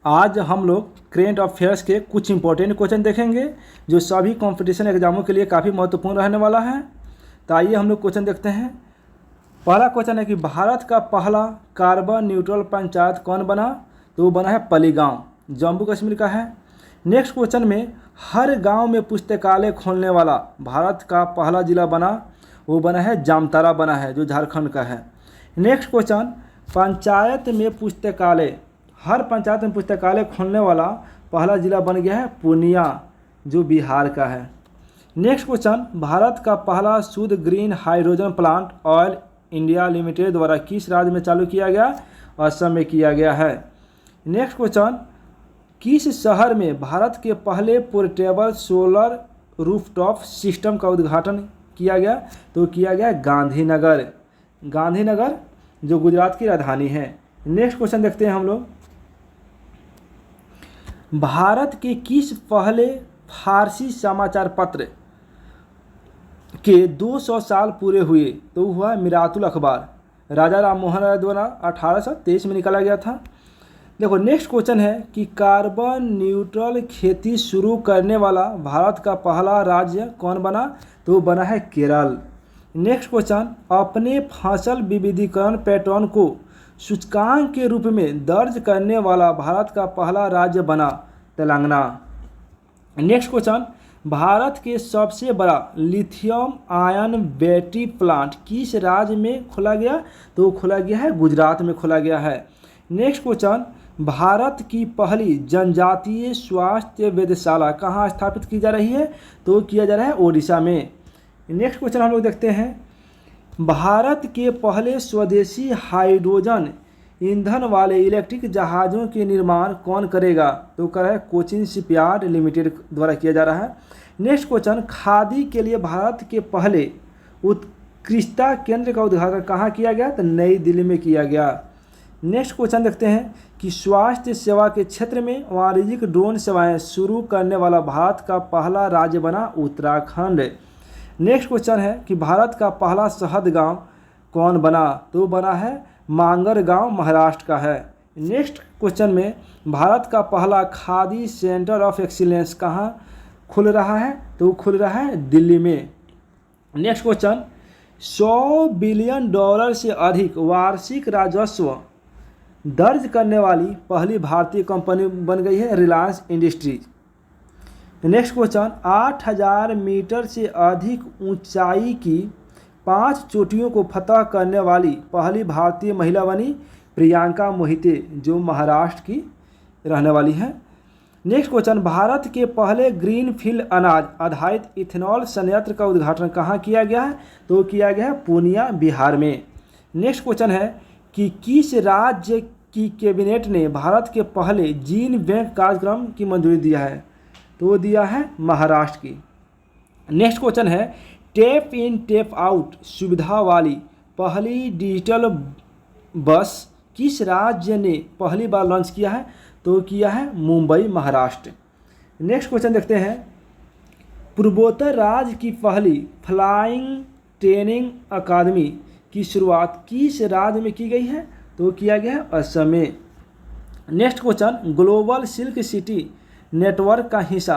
आज हम लोग करेंट अफेयर्स के कुछ इंपॉर्टेंट क्वेश्चन देखेंगे जो सभी कंपटीशन एग्जामों के लिए काफ़ी महत्वपूर्ण रहने वाला है। तो आइए हम लोग क्वेश्चन देखते हैं। पहला क्वेश्चन है कि भारत का पहला कार्बन न्यूट्रल पंचायत कौन बना? तो वो बना है पलीगांव, जम्मू कश्मीर का है। नेक्स्ट क्वेश्चन में हर गांव में पुस्तकालय खोलने वाला भारत का पहला जिला बना, वो बना है जामताड़ा बना है, जो झारखंड का है। नेक्स्ट क्वेश्चन, पंचायत में पुस्तकालय, हर पंचायत में पुस्तकालय खोलने वाला पहला जिला बन गया है पूर्णिया, जो बिहार का है। नेक्स्ट क्वेश्चन, भारत का पहला शुद्ध green hydrogen plant oil India limited द्वारा किस राज्य में चालू किया गया? असम में किया गया है। नेक्स्ट क्वेश्चन, किस शहर में भारत के पहले पोर्टेबल सोलर रूफटॉप सिस्टम का उद्घाटन किया गया? तो किया गया गांधीनगर, गांधीनगर जो गुजरात की राजधानी है। नेक्स्ट क्वेश्चन देखते हैं हम लोग, भारत के किस पहले फारसी समाचार पत्र के 200 साल पूरे हुए? तो हुआ मिरातुल अखबार, राजा राम मोहन राय द्वारा 1823 में निकाला गया था। देखो नेक्स्ट क्वेश्चन है कि कार्बन न्यूट्रल खेती शुरू करने वाला भारत का पहला राज्य कौन बना? तो बना है केरल। नेक्स्ट क्वेश्चन, अपने फसल विविधीकरण पैटर्न को सूचकांक के रूप में दर्ज करने वाला भारत का पहला राज्य बना तेलंगाना। नेक्स्ट क्वेश्चन, भारत के सबसे बड़ा लिथियम आयन बैटरी प्लांट किस राज्य में खोला गया? तो खोला गया है गुजरात में खोला गया है। नेक्स्ट क्वेश्चन, भारत की पहली जनजातीय स्वास्थ्य वेधशाला कहाँ स्थापित की जा रही है? तो किया जा रहा है ओडिशा में। नेक्स्ट क्वेश्चन हम लोग देखते हैं, भारत के पहले स्वदेशी हाइड्रोजन ईंधन वाले इलेक्ट्रिक जहाज़ों के निर्माण कौन करेगा? तो कर है कोचिन शिपयार्ड लिमिटेड द्वारा किया जा रहा है। नेक्स्ट क्वेश्चन, खादी के लिए भारत के पहले उत्कृष्टता केंद्र का उद्घाटन कहाँ किया गया? तो नई दिल्ली में किया गया। नेक्स्ट क्वेश्चन देखते हैं कि स्वास्थ्य सेवा के क्षेत्र में वाणिज्यिक ड्रोन सेवाएं शुरू करने वाला भारत का पहला राज्य बना उत्तराखंड। नेक्स्ट क्वेश्चन है कि भारत का पहला शहद गांव कौन बना? तो बना है मांगर गांव, महाराष्ट्र का है। नेक्स्ट क्वेश्चन में भारत का पहला खादी सेंटर ऑफ एक्सीलेंस कहाँ खुल रहा है? तो खुल रहा है दिल्ली में। नेक्स्ट क्वेश्चन, $100 बिलियन से अधिक वार्षिक राजस्व दर्ज करने वाली पहली भारतीय कंपनी बन गई है Reliance Industries. Next question, 8000 metre से अधिक ऊंचाई की 5 चोटियों को फतह करने वाली पहली भारतीय महिला बनी प्रियंका मोहिते, जो महाराष्ट्र की रहने वाली है। नेक्स्ट क्वेश्चन, भारत के पहले ग्रीनफील्ड अनाज आधारित इथेनॉल संयंत्र का उद्घाटन कहाँ किया गया है? तो किया गया है पूर्णिया, बिहार में। नेक्स्ट क्वेश्चन है कि किस राज्य की कैबिनेट ने भारत के पहले जीन बैंक कार्यक्रम की मंजूरी दिया है? तो वो दिया है महाराष्ट्र की। नेक्स्ट क्वेश्चन है, टैप इन टैप आउट सुविधा वाली पहली डिजिटल बस किस राज्य ने पहली बार लॉन्च किया है? तो किया है मुंबई, महाराष्ट्र। नेक्स्ट क्वेश्चन देखते हैं, पूर्वोत्तर राज्य की पहली फ्लाइंग ट्रेनिंग अकादमी की शुरुआत किस राज्य में की गई है? तो किया गया है असम में। Next question, global silk city network का हिस्सा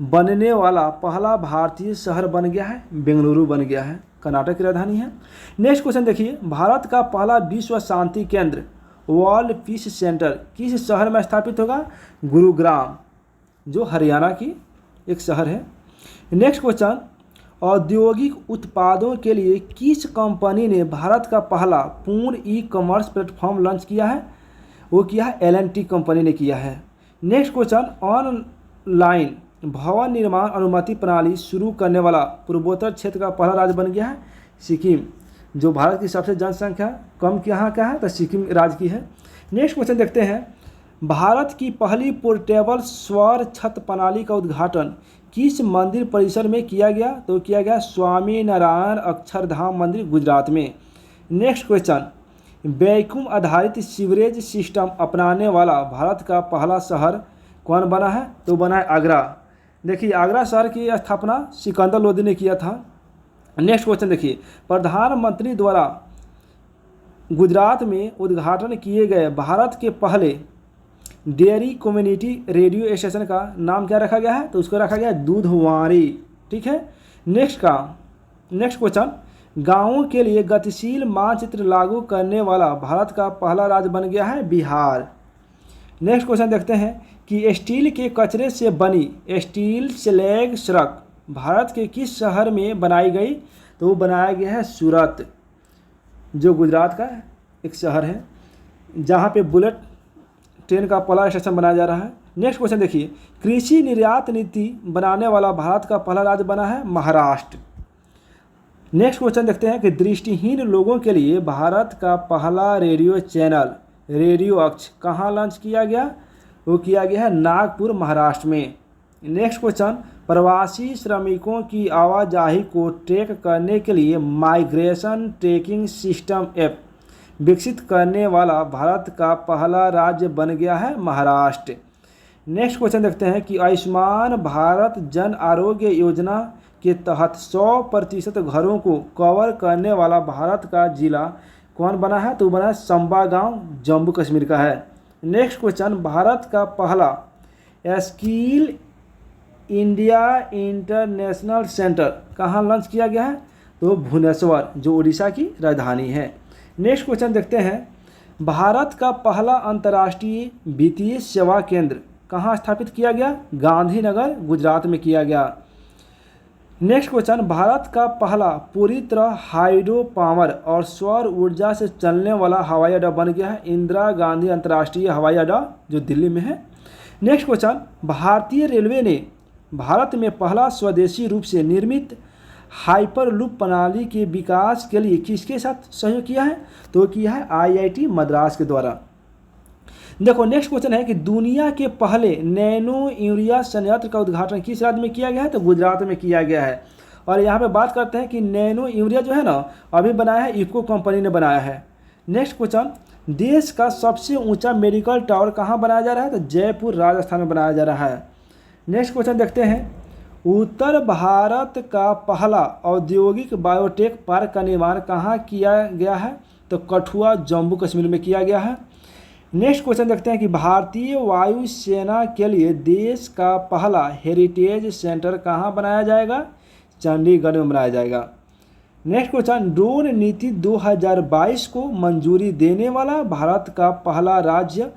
बनने वाला पहला भारतीय शहर बन गया है बेंगलुरु बन गया है, कर्नाटक की राजधानी है। नेक्स्ट क्वेश्चन देखिए, भारत का पहला विश्व शांति केंद्र वर्ल्ड पीस सेंटर किस शहर में स्थापित होगा? गुरुग्राम, जो हरियाणा की एक शहर है। नेक्स्ट क्वेश्चन, औद्योगिक उत्पादों के लिए किस कंपनी ने भारत का पहला पूर्ण ई कॉमर्स प्लेटफॉर्म लॉन्च किया है? वो किया है L&T कंपनी ने किया है। नेक्स्ट क्वेश्चन, ऑनलाइन भवन निर्माण अनुमति प्रणाली शुरू करने वाला पूर्वोत्तर क्षेत्र का पहला राज्य बन गया है सिक्किम, जो भारत की सबसे जनसंख्या कम यहाँ का है, तो सिक्किम राज्य की है। नेक्स्ट क्वेश्चन देखते हैं, भारत की पहली पोर्टेबल सौर छत प्रणाली का उद्घाटन किस मंदिर परिसर में किया गया? तो किया गया स्वामी नारायण अक्षरधाम मंदिर, गुजरात में। नेक्स्ट क्वेश्चन, वैक्यूम आधारित सीवरेज सिस्टम अपनाने वाला भारत का पहला शहर कौन बना है? तो बना है आगरा। देखिए आगरा शहर की स्थापना सिकंदर लोदी ने किया था। नेक्स्ट क्वेश्चन देखिए, प्रधानमंत्री द्वारा गुजरात में उद्घाटन किए गए भारत के पहले डेयरी कम्युनिटी रेडियो स्टेशन का नाम क्या रखा गया है? तो उसको रखा गया है दूधवारी। ठीक है। नेक्स्ट क्वेश्चन, गांवों के लिए गतिशील मानचित्र लागू करने वाला भारत का पहला राज्य बन गया है बिहार। नेक्स्ट क्वेश्चन देखते हैं कि स्टील के कचरे से बनी स्टील स्लैग सड़क भारत के किस शहर में बनाई गई? तो वो बनाया गया है सूरत, जो गुजरात का एक शहर है, जहाँ पे बुलेट ट्रेन का पहला स्टेशन बनाया जा रहा है। नेक्स्ट क्वेश्चन देखिए, कृषि निर्यात नीति बनाने वाला भारत का पहला राज्य बना है महाराष्ट्र। नेक्स्ट क्वेश्चन देखते हैं कि दृष्टिहीन लोगों के लिए भारत का पहला रेडियो चैनल रेडियो अक्ष कहाँ लॉन्च किया गया? वो किया गया है नागपुर महाराष्ट्र में। नेक्स्ट क्वेश्चन, प्रवासी श्रमिकों की आवाजाही को ट्रैक करने के लिए माइग्रेशन ट्रैकिंग सिस्टम ऐप विकसित करने वाला भारत का पहला राज्य बन गया है महाराष्ट्र। नेक्स्ट क्वेश्चन देखते हैं कि आयुष्मान भारत जन आरोग्य योजना के तहत 100% घरों को कवर करने वाला भारत का जिला कौन बना है? तो बना है संबा गांव, जम्मू कश्मीर का है। नेक्स्ट क्वेश्चन, भारत का पहला स्किल इंडिया इंटरनेशनल सेंटर कहाँ लॉन्च किया गया है? तो भुवनेश्वर, जो उड़ीसा की राजधानी है। नेक्स्ट क्वेश्चन देखते हैं, भारत का पहला अंतर्राष्ट्रीय वित्तीय सेवा केंद्र कहाँ स्थापित किया गया? गांधीनगर, गुजरात में किया गया। नेक्स्ट क्वेश्चन, भारत का पहला पूरी तरह हाइड्रो पावर और सौर ऊर्जा से चलने वाला हवाई अड्डा बन गया है इंदिरा गांधी अंतर्राष्ट्रीय हवाई अड्डा, जो दिल्ली में है। नेक्स्ट क्वेश्चन, भारतीय रेलवे ने भारत में पहला स्वदेशी रूप से निर्मित हाइपरलूप प्रणाली के विकास के लिए किसके साथ सहयोग किया है? तो किया है IIT मद्रास के द्वारा। देखो नेक्स्ट क्वेश्चन है कि दुनिया के पहले नैनो यूरिया संयंत्र का उद्घाटन किस राज्य में किया गया है? तो गुजरात में किया गया है। और यहाँ पे बात करते हैं कि नैनो यूरिया जो है ना, अभी बनाया है इफको कंपनी ने बनाया है। नेक्स्ट क्वेश्चन, देश का सबसे ऊंचा मेडिकल टावर कहाँ बनाया जा रहा है? तो जयपुर, राजस्थान में बनाया जा रहा है। नेक्स्ट क्वेश्चन देखते हैं, उत्तर भारत का पहला औद्योगिक बायोटेक पार्क का निर्माण कहाँ किया गया है? तो कठुआ, जम्मू कश्मीर में किया गया है। नेक्स्ट क्वेश्चन देखते हैं कि भारतीय वायुसेना के लिए देश का पहला हेरिटेज सेंटर कहाँ बनाया जाएगा? चंडीगढ़ में बनाया जाएगा। नेक्स्ट क्वेश्चन, ड्रोन नीति 2022 को मंजूरी देने वाला भारत का पहला राज्य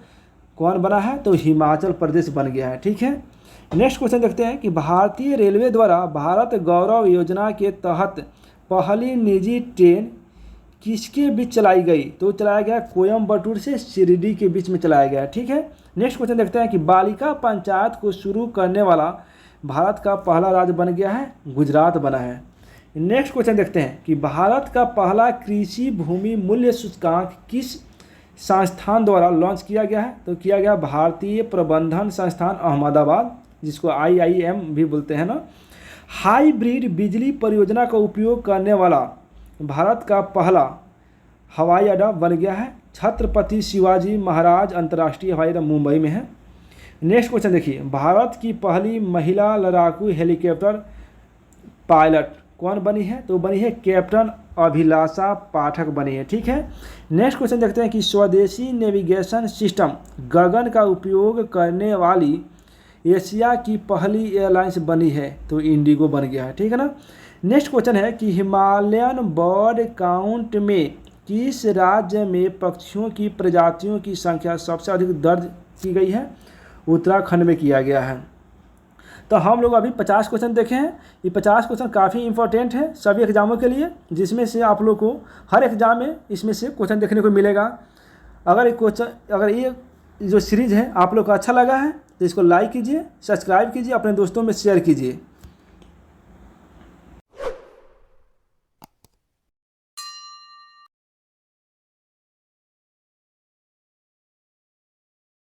कौन बना है? तो हिमाचल प्रदेश बन गया है। ठीक है। नेक्स्ट क्वेश्चन देखते हैं कि भारतीय रेलवे द्वारा भारत गौरव योजना के तहत पहली निजी ट्रेन किसके बीच चलाई गई? तो चलाया गया कोयम्बटूर से शिरडी के बीच में चलाया गया। ठीक है। नेक्स्ट क्वेश्चन देखते हैं कि बालिका पंचायत को शुरू करने वाला भारत का पहला राज्य बन गया है गुजरात बना है। नेक्स्ट क्वेश्चन देखते हैं कि भारत का पहला कृषि भूमि मूल्य सूचकांक किस संस्थान द्वारा लॉन्च किया गया है? तो किया गया भारतीय प्रबंधन संस्थान अहमदाबाद, जिसको IIM भी बोलते हैं ना। हाइब्रिड बिजली परियोजना का उपयोग करने वाला भारत का पहला हवाई अड्डा बन गया है छत्रपति शिवाजी महाराज अंतर्राष्ट्रीय हवाई अड्डा, मुंबई में है। नेक्स्ट क्वेश्चन देखिए, भारत की पहली महिला लड़ाकू हेलीकॉप्टर पायलट कौन बनी है? तो बनी है कैप्टन अभिलाषा पाठक बनी है। ठीक है। नेक्स्ट क्वेश्चन देखते हैं कि स्वदेशी नेविगेशन सिस्टम गगन का उपयोग करने वाली एशिया की पहली एयरलाइंस बनी है? तो इंडिगो बन गया है। ठीक है ना। नेक्स्ट क्वेश्चन है कि हिमालयन बर्ड काउंट में किस राज्य में पक्षियों की प्रजातियों की संख्या सबसे अधिक दर्ज की गई है? उत्तराखंड में किया गया है। तो हम लोग अभी 50 क्वेश्चन देखे हैं। ये 50 क्वेश्चन काफ़ी इंपॉर्टेंट है सभी एग्जामों के लिए, जिसमें से आप लोग को हर एग्जाम में इसमें से क्वेश्चन देखने को मिलेगा। अगर ये जो सीरीज़ है आप लोग को अच्छा लगा है तो इसको लाइक कीजिए, सब्सक्राइब कीजिए, अपने दोस्तों में शेयर कीजिए।